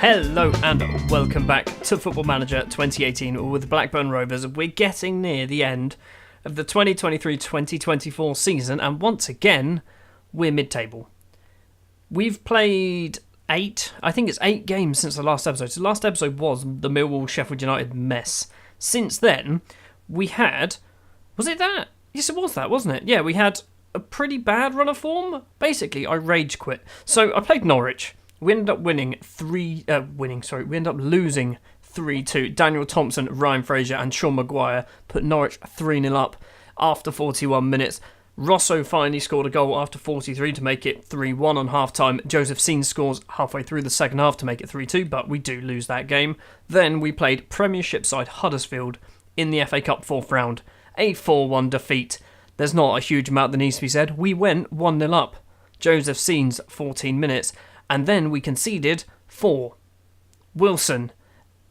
Hello and welcome back to Football Manager 2018 with Blackburn Rovers. We're getting near the end of the 2023-2024 season, and once again, we're mid-table. We've played eight games since the last episode. So the last episode was the Millwall-Sheffield United mess. Since then, we had... Was it that? Yes, it was that, wasn't it? Yeah, we had a pretty bad run of form. Basically, I rage quit. So I played Norwich. We ended up losing 3-2. Daniel Thompson, Ryan Fraser and Sean Maguire put Norwich 3-0 up after 41 minutes. Rosso finally scored a goal after 43 to make it 3-1 on half-time. Joseph Sean scores halfway through the second half to make it 3-2, but we do lose that game. Then we played Premiership side Huddersfield in the FA Cup fourth round. A 4-1 defeat. There's not a huge amount that needs to be said. We went 1-0 up. Joseph Sean's 14 minutes. And then we conceded 4. Wilson,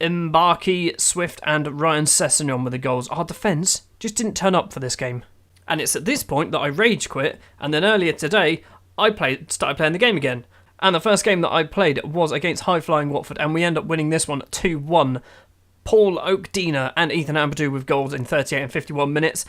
Mbaki, Swift and Ryan Sessegnon with the goals. Our defence just didn't turn up for this game. And it's at this point that I rage quit, and then earlier today I started playing the game again. And the first game that I played was against high-flying Watford, and we end up winning this one 2-1. Paul Oakdina and Ethan Ampadu with goals in 38 and 51 minutes.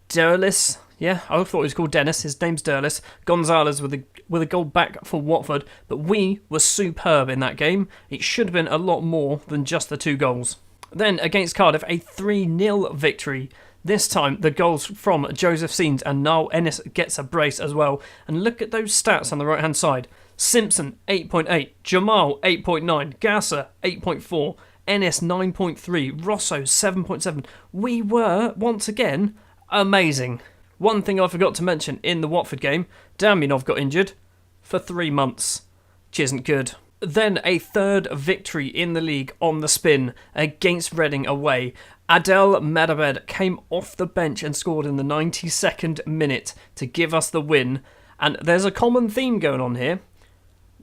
Derlis, yeah, I thought he was called Dennis. His name's Derlis. Gonzalez with a goal back for Watford. But we were superb in that game. It should have been a lot more than just the 2 goals. Then against Cardiff, a 3-0 victory. This time, the goals from Joseph Seans and Niall Ennis gets a brace as well. And look at those stats on the right-hand side. Simpson, 8.8. Jamal, 8.9. Gasser, 8.4. Ennis, 9.3. Rosso, 7.7. We were, once again, amazing. One thing I forgot to mention in the Watford game, Damianov got injured for 3 months, which isn't good. Then a third victory in the league on the spin against Reading away. Adel Medabed came off the bench and scored in the 92nd minute to give us the win. And there's a common theme going on here.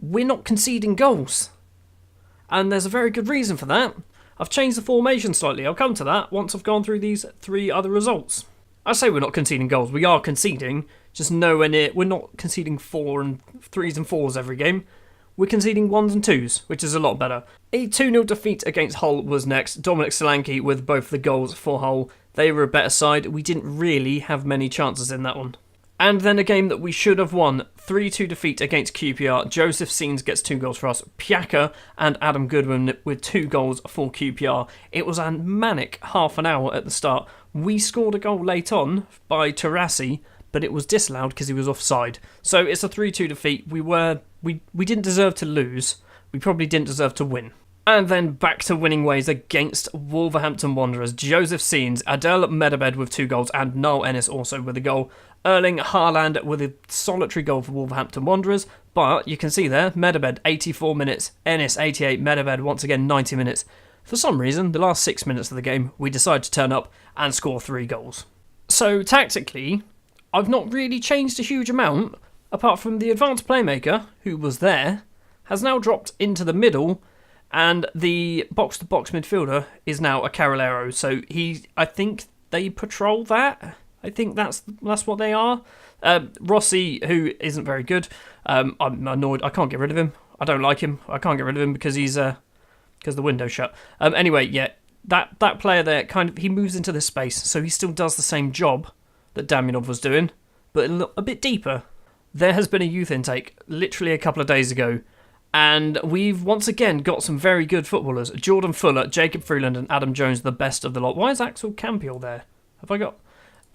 We're not conceding goals. And there's a very good reason for that. I've changed the formation slightly. I'll come to that once I've gone through these 3 other results. I say we're not conceding goals. We are conceding, just nowhere near. We're not conceding 4 and 3s and 4s every game. We're conceding 1s and 2s, which is a lot better. A 2-0 defeat against Hull was next. Dominic Solanke with both the goals for Hull. They were a better side. We didn't really have many chances in that one. And then a game that we should have won. 3-2 defeat against QPR. Joseph Seans gets 2 goals for us. Piaka and Adam Goodwin with 2 goals for QPR. It was a manic half an hour at the start. We scored a goal late on by Tarasi, but it was disallowed because he was offside. So it's a 3-2 defeat. We didn't deserve to lose. We probably didn't deserve to win. And then back to winning ways against Wolverhampton Wanderers. Joseph Seans, Adel Medabed with 2 goals, and Niall Ennis also with a goal. Erling Haaland with a solitary goal for Wolverhampton Wanderers. But you can see there, Medabed 84 minutes, Ennis 88, Medabed once again 90 minutes. For some reason, the last 6 minutes of the game, we decided to turn up and score 3 goals. So tactically, I've not really changed a huge amount, apart from the advanced playmaker, who was there, has now dropped into the middle, and the box-to-box midfielder is now a Carolero. So I think they patrol that. I think that's what they are. Rossi, who isn't very good. I'm annoyed. I can't get rid of him. I don't like him. I can't get rid of him because because the window's shut. Anyway, yeah, that player there he moves into this space, so he still does the same job that Damianov was doing, but a bit deeper. There has been a youth intake literally a couple of days ago. And we've once again got some very good footballers. Jordan Fuller, Jacob Freeland and Adam Jones, the best of the lot. Why is Axel Campiel there? Have I got...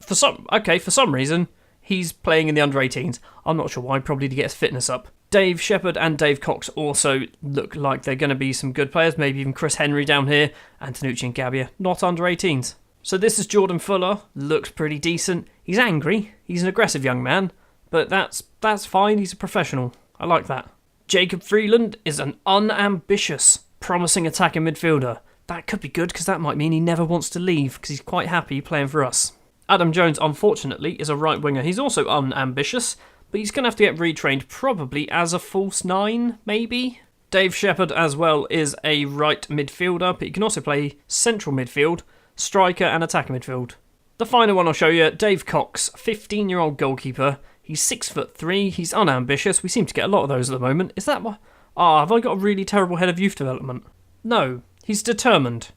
For some reason, he's playing in the under-18s. I'm not sure why, probably to get his fitness up. Dave Shepherd and Dave Cox also look like they're going to be some good players. Maybe even Chris Henry down here. Antonucci and Gabbia, not under-18s. So this is Jordan Fuller. Looks pretty decent. He's angry. He's an aggressive young man. But that's fine. He's a professional. I like that. Jacob Freeland is an unambitious, promising attacking midfielder. That could be good because that might mean he never wants to leave because he's quite happy playing for us. Adam Jones, unfortunately, is a right winger. He's also unambitious, but he's going to have to get retrained probably as a false 9, maybe? Dave Shepherd as well is a right midfielder, but he can also play central midfield, striker and attacking midfield. The final one I'll show you, Dave Cox, 15-year-old goalkeeper. He's 6'3", he's unambitious. We seem to get a lot of those at the moment. Is that what? have I got a really terrible head of youth development? No, he's determined.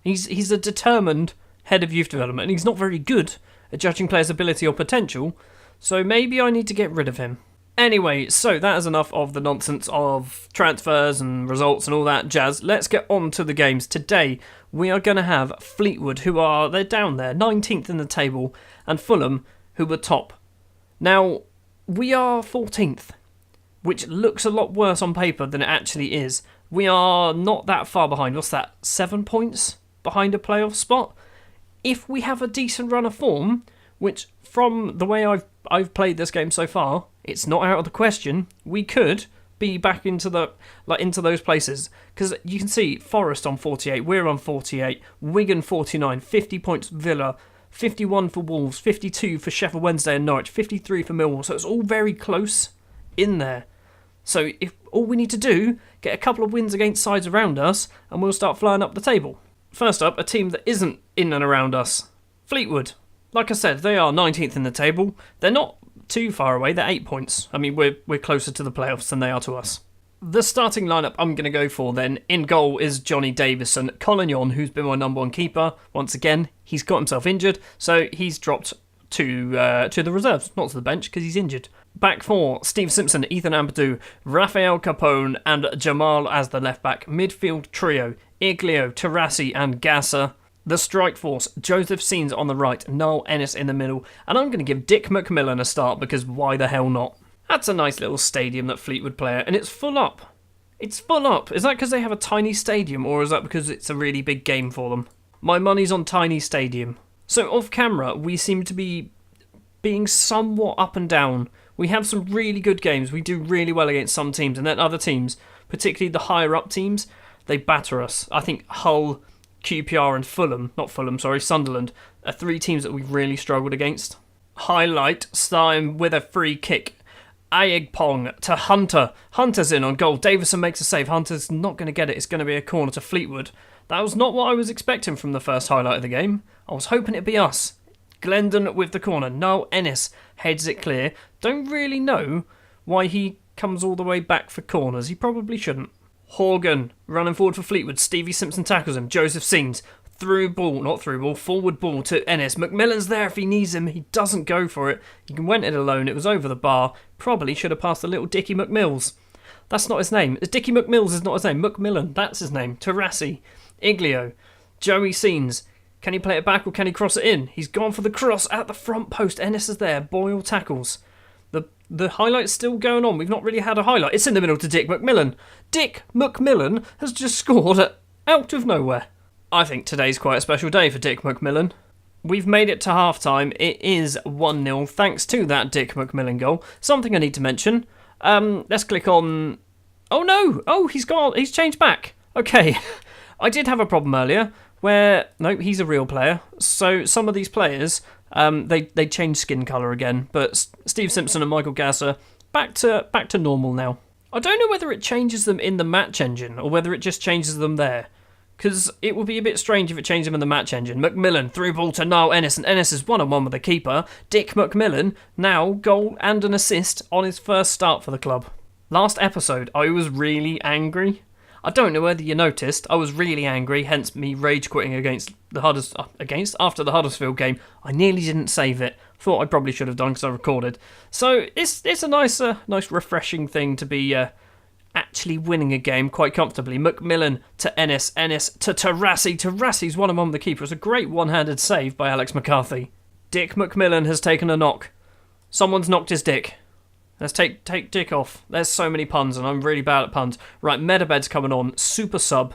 He's a determined head of youth development, and he's not very good at judging players' ability or potential, so maybe I need to get rid of him. Anyway, so that is enough of the nonsense of transfers and results and all that jazz. Let's get on to the games. Today, we are going to have Fleetwood, they're down there, 19th in the table, and Fulham, who were top. Now, we are 14th, which looks a lot worse on paper than it actually is. We are not that far behind. What's that? 7 points behind a playoff spot? If we have a decent run of form, which from the way I've played this game so far, it's not out of the question, we could be back into those places. Because you can see Forest on 48, we're on 48, Wigan 49, 50 points Villa, 51 for Wolves, 52 for Sheffield Wednesday and Norwich, 53 for Millwall. So it's all very close in there. So if all we need to do, get a couple of wins against sides around us, and we'll start flying up the table. First up, a team that isn't in and around us. Fleetwood. Like I said, they are 19th in the table. They're not too far away. They're 8 points. I mean, we're closer to the playoffs than they are to us. The starting lineup I'm going to go for then, in goal is Johnny Davison. Collignon, who's been my number one keeper, once again, he's got himself injured, so he's dropped to the reserves, not to the bench, because he's injured. Back four, Steve Simpson, Ethan Ampadu, Rafael Capone, and Jamal as the left-back. Midfield trio, Iglio, Terrassi, and Gasser. The strike force, Joseph Seens on the right, Noel Ennis in the middle, and I'm going to give Dick McMillan a start because why the hell not? That's a nice little stadium that Fleetwood play at, and it's full up. It's full up. Is that because they have a tiny stadium, or is that because it's a really big game for them? My money's on tiny stadium. So off camera, we seem to be being somewhat up and down. We have some really good games. We do really well against some teams, and then other teams, particularly the higher up teams, they batter us. I think Hull, QPR and Sunderland are three teams that we've really struggled against. Highlight, starting with a free kick. Ayegpong to Hunter. Hunter's in on goal. Davison makes a save. Hunter's not going to get it. It's going to be a corner to Fleetwood. That was not what I was expecting from the first highlight of the game. I was hoping it'd be us. Glendon with the corner. Noel Ennis heads it clear. Don't really know why he comes all the way back for corners. He probably shouldn't. Horgan running forward for Fleetwood. Stevie Simpson tackles him. Joseph Seens. Forward ball to Ennis. McMillan's there if he needs him. He doesn't go for it. He went it alone. It was over the bar. Probably should have passed the little Dickie McMills. That's not his name. Dickie McMills is not his name. McMillan, that's his name. Terrassi. Iglio. Joey Seens. Can he play it back or can he cross it in? He's gone for the cross at the front post. Ennis is there. Boyle tackles. The highlight's still going on. We've not really had a highlight. It's in the middle to Dick McMillan. Dick McMillan has just scored out of nowhere. I think today's quite a special day for Dick McMillan. We've made it to half-time. It is 1-0 thanks to that Dick McMillan goal. Something I need to mention. Let's click on... Oh no! Oh, he's gone. He's changed back. Okay. I did have a problem earlier where... Nope, he's a real player. So some of these players, they change skin colour again. But Steve Simpson and Michael Gasser, back to normal now. I don't know whether it changes them in the match engine or whether it just changes them there. Because it would be a bit strange if it changed him in the match engine. McMillan, through ball to Noel Ennis, and Ennis is 1-on-1 with the keeper. Dick McMillan, now goal and an assist on his first start for the club. Last episode, I was really angry. I don't know whether you noticed, I was really angry, hence me rage quitting after the Huddersfield game. I nearly didn't save it. Thought I probably should have done because I recorded. So it's a nice refreshing thing to be... actually winning a game quite comfortably. McMillan to Ennis, Ennis to Terrassi. Terrassi's 1-on-1 with the keeper. It was a great one-handed save by Alex McCarthy. Dick McMillan has taken a knock. Someone's knocked his dick. Let's take Dick off. There's so many puns and I'm really bad at puns. Right, Medabed's coming on. Super sub.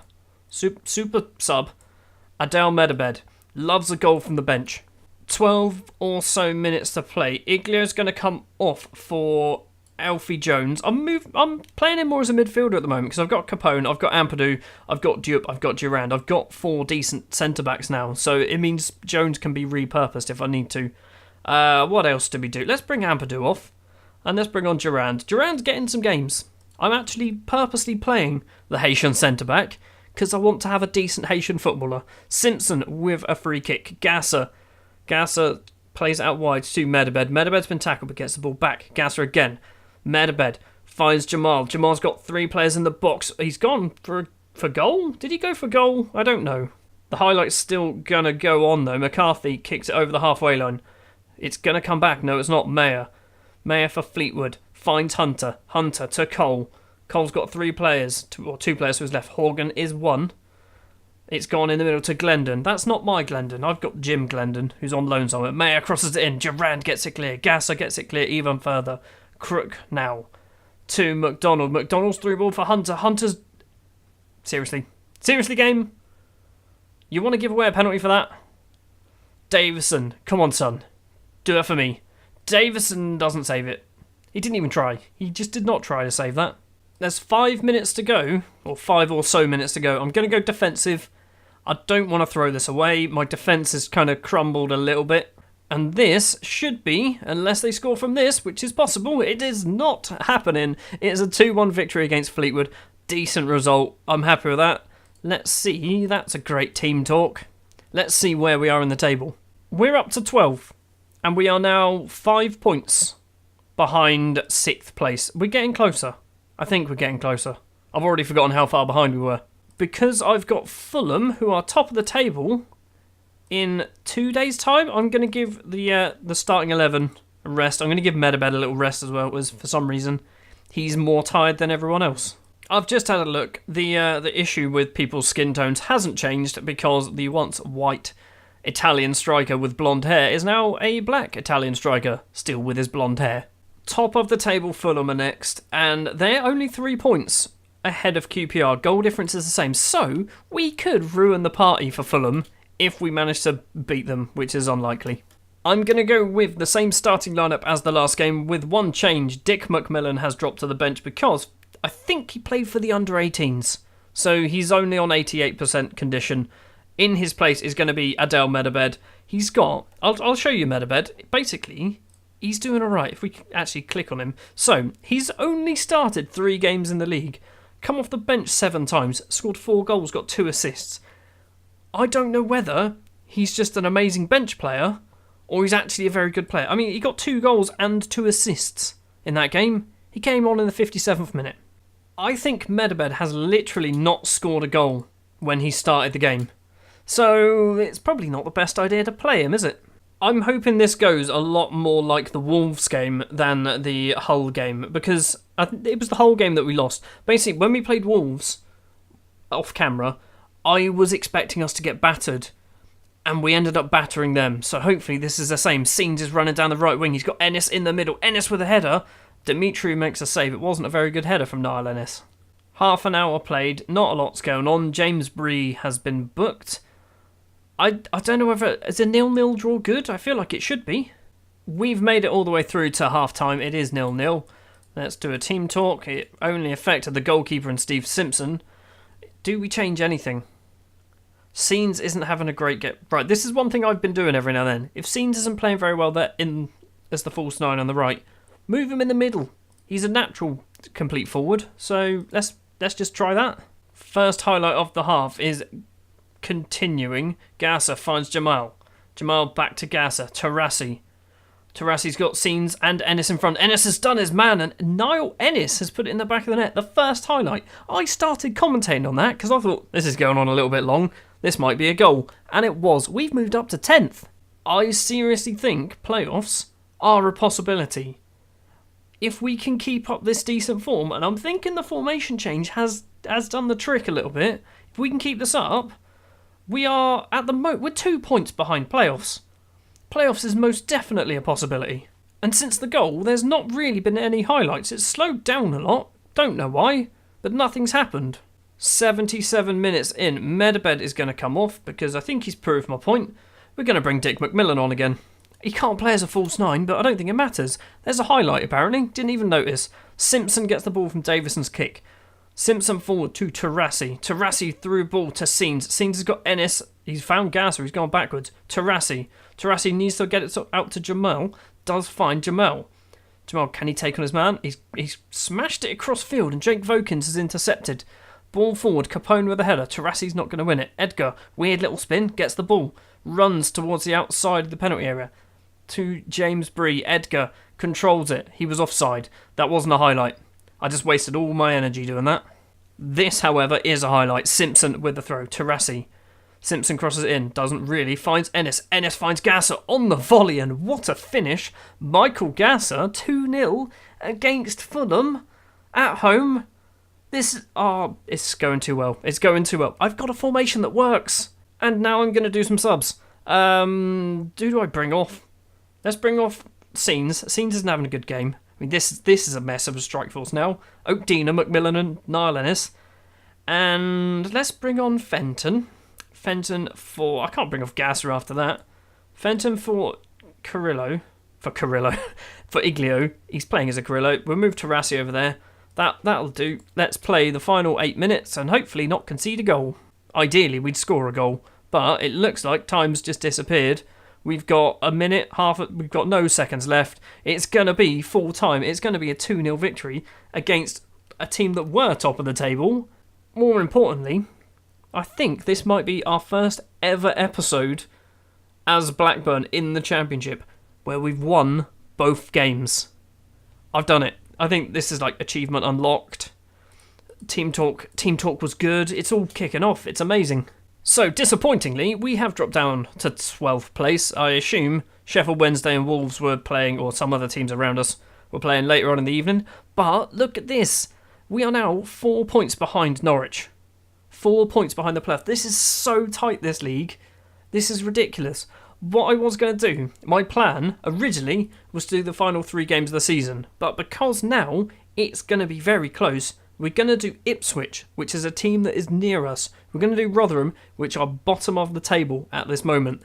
Adele Medabed. Loves a goal from the bench. 12 or so minutes to play. Iglio's going to come off for... Alfie Jones. I'm playing him more as a midfielder at the moment because I've got Capone, I've got Ampadu, I've got Diop, I've got Durand. I've got 4 decent centre-backs now, so it means Jones can be repurposed if I need to. What else do we do? Let's bring Ampadu off, and let's bring on Durand. Durand's getting some games. I'm actually purposely playing the Haitian centre-back because I want to have a decent Haitian footballer. Simpson with a free kick. Gasser plays it out wide to Medabed. Medabed's been tackled but gets the ball back. Gasser again. Medabed finds Jamal. Jamal's got 3 players in the box. He's gone for goal? Did he go for goal? I don't know. The highlight's still going to go on, though. McCarthy kicks it over the halfway line. It's going to come back. No, it's not. Mayer. Mayer for Fleetwood. Finds Hunter. Hunter to Cole. Cole's got 3 players, 2 players to his left. Horgan is 1. It's gone in the middle to Glendon. That's not my Glendon. I've got Jim Glendon, who's on loan somewhere. Mayer crosses it in. Durand gets it clear. Gasser gets it clear even further. Crook now to McDonald. McDonald's through ball for Hunter. Hunter's... Seriously, game? You want to give away a penalty for that? Davison. Come on, son. Do it for me. Davison doesn't save it. He didn't even try. He just did not try to save that. There's 5 minutes to go, or 5 or so minutes to go. I'm going to go defensive. I don't want to throw this away. My defence has kind of crumbled a little bit. And this should be, unless they score from this, which is possible, it is not happening. It is a 2-1 victory against Fleetwood. Decent result. I'm happy with that. Let's see. That's a great team talk. Let's see where we are in the table. We're up to 12. And we are now 5 points behind 6th place. We're getting closer. I think we're getting closer. I've already forgotten how far behind we were. Because I've got Fulham, who are top of the table, in 2 days' time, I'm going to give the starting 11 a rest. I'm going to give Medabed a little rest as well, as for some reason he's more tired than everyone else. I've just had a look. The issue with people's skin tones hasn't changed because the once white Italian striker with blonde hair is now a black Italian striker, still with his blonde hair. Top of the table, Fulham are next, and they're only 3 points ahead of QPR. Goal difference is the same, so we could ruin the party for Fulham if we manage to beat them, which is unlikely. I'm going to go with the same starting lineup as the last game, with one change. Dick McMillan has dropped to the bench because I think he played for the under-18s, so he's only on 88% condition. In his place is going to be Adel Medabed. He's got... I'll show you Medabed. Basically, he's doing alright if we actually click on him. So, he's only started 3 games in the league, come off the bench 7 times, scored 4 goals, got 2 assists. I don't know whether he's just an amazing bench player or he's actually a very good player. I mean, he got 2 goals and 2 assists in that game. He came on in the 57th minute. I think Medabed has literally not scored a goal when he started the game. So it's probably not the best idea to play him, is it? I'm hoping this goes a lot more like the Wolves game than the Hull game, because it was the Hull game that we lost. Basically, when we played Wolves off camera, I was expecting us to get battered, and we ended up battering them. So hopefully this is the same. Scenes is running down the right wing. He's got Ennis in the middle. Ennis with a header. Dimitri makes a save. It wasn't a very good header from Niall Ennis. Half an hour played. Not a lot's going on. James Bree has been booked. I don't know whether... Is a 0-0 draw good? I feel like it should be. We've made it all the way through to half-time. It is 0-0. Let's do a team talk. It only affected the goalkeeper and Steve Simpson. Do we change anything? Scenes isn't having a great get... Right, this is one thing I've been doing every now and then. If Scenes isn't playing very well there as the false 9 on the right, move him in the middle. He's a natural complete forward, so let's just try that. First highlight of the half is... Continuing, Gasser finds Jamal. Jamal back to Gasser. Tarassi's got Scenes and Ennis in front. Ennis has done his man, and Niall Ennis has put it in the back of the net. The first highlight. I started commentating on that because I thought, this is going on a little bit long. This might be a goal. And it was. We've moved up to 10th. I seriously think playoffs are a possibility. If we can keep up this decent form, and I'm thinking the formation change has done the trick a little bit. If we can keep this up... We are, at the moment, we're 2 points behind playoffs. Playoffs is most definitely a possibility. And since the goal, there's not really been any highlights. It's slowed down a lot. Don't know why, but nothing's happened. 77 minutes in, Medabed is going to come off because I think he's proved my point. We're going to bring Dick McMillan on again. He can't play as a false 9, but I don't think it matters. There's a highlight apparently, didn't even notice. Simpson gets the ball from Davison's kick. Simpson forward to Tarassi. Tarassi through ball to Scenes. Scenes has got Ennis. He's found Gasser. He's gone backwards. Tarassi. Tarassi needs to get it out to Jamal. Does find Jamal. Jamal, can he take on his man? He's smashed it across field and Jake Vokins is intercepted. Ball forward. Capone with a header. Tarassi's not going to win it. Edgar, weird little spin. Gets the ball. Runs towards the outside of the penalty area. To James Bree. Edgar controls it. He was offside. That wasn't a highlight. I just wasted all my energy doing that. This, however, is a highlight. Simpson with the throw. Terrassi. Simpson crosses it in. Doesn't really. Finds Ennis. Ennis finds Gasser on the volley. And what a finish. Michael Gasser, 2-0 against Fulham at home. It's going too well. It's going too well. I've got a formation that works. And now I'm going to do some subs. Who do I bring off? Let's bring off Scenes. Scenes isn't having a good game. I mean, this is a mess of a strike force now. Oakdina, Macmillan and Niall Ennis. And let's bring on Fenton. Fenton for... I can't bring off Gasser after that. Fenton for Carrillo. For Iglio. He's playing as a Carrillo. We'll move Terrassi over there. That'll do. Let's play the final 8 minutes and hopefully not concede a goal. Ideally, we'd score a goal. But it looks like time's just disappeared. We've got a minute, we've got no seconds left. It's going to be full time. It's going to be a 2-0 victory against a team that were top of the table. More importantly, I think this might be our first ever episode as Blackburn in the Championship where we've won both games. I've done it. I think this is like achievement unlocked. Team talk was good. It's all kicking off. It's amazing. So, disappointingly, we have dropped down to 12th place. I assume Sheffield Wednesday and Wolves were playing, or some other teams around us were playing later on in the evening. But look at this. We are now 4 points behind Norwich. 4 points behind the playoff. This is so tight, this league. This is ridiculous. What I was going to do, my plan originally was to do the final 3 games of the season. But because now it's going to be very close, we're going to do Ipswich, which is a team that is near us. We're going to do Rotherham, which are bottom of the table at this moment.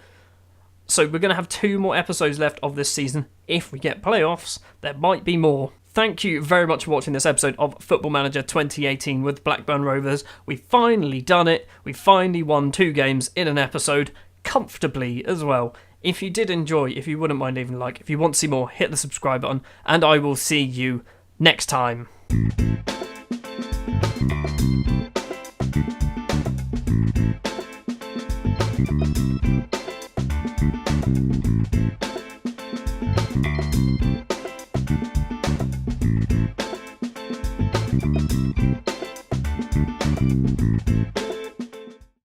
So we're going to have 2 more episodes left of this season. If we get playoffs, there might be more. Thank you very much for watching this episode of Football Manager 2018 with Blackburn Rovers. We've finally done it. We finally won 2 games in an episode, comfortably as well. If you did enjoy, if you wouldn't mind leaving a like, if you want to see more, hit the subscribe button, and I will see you next time.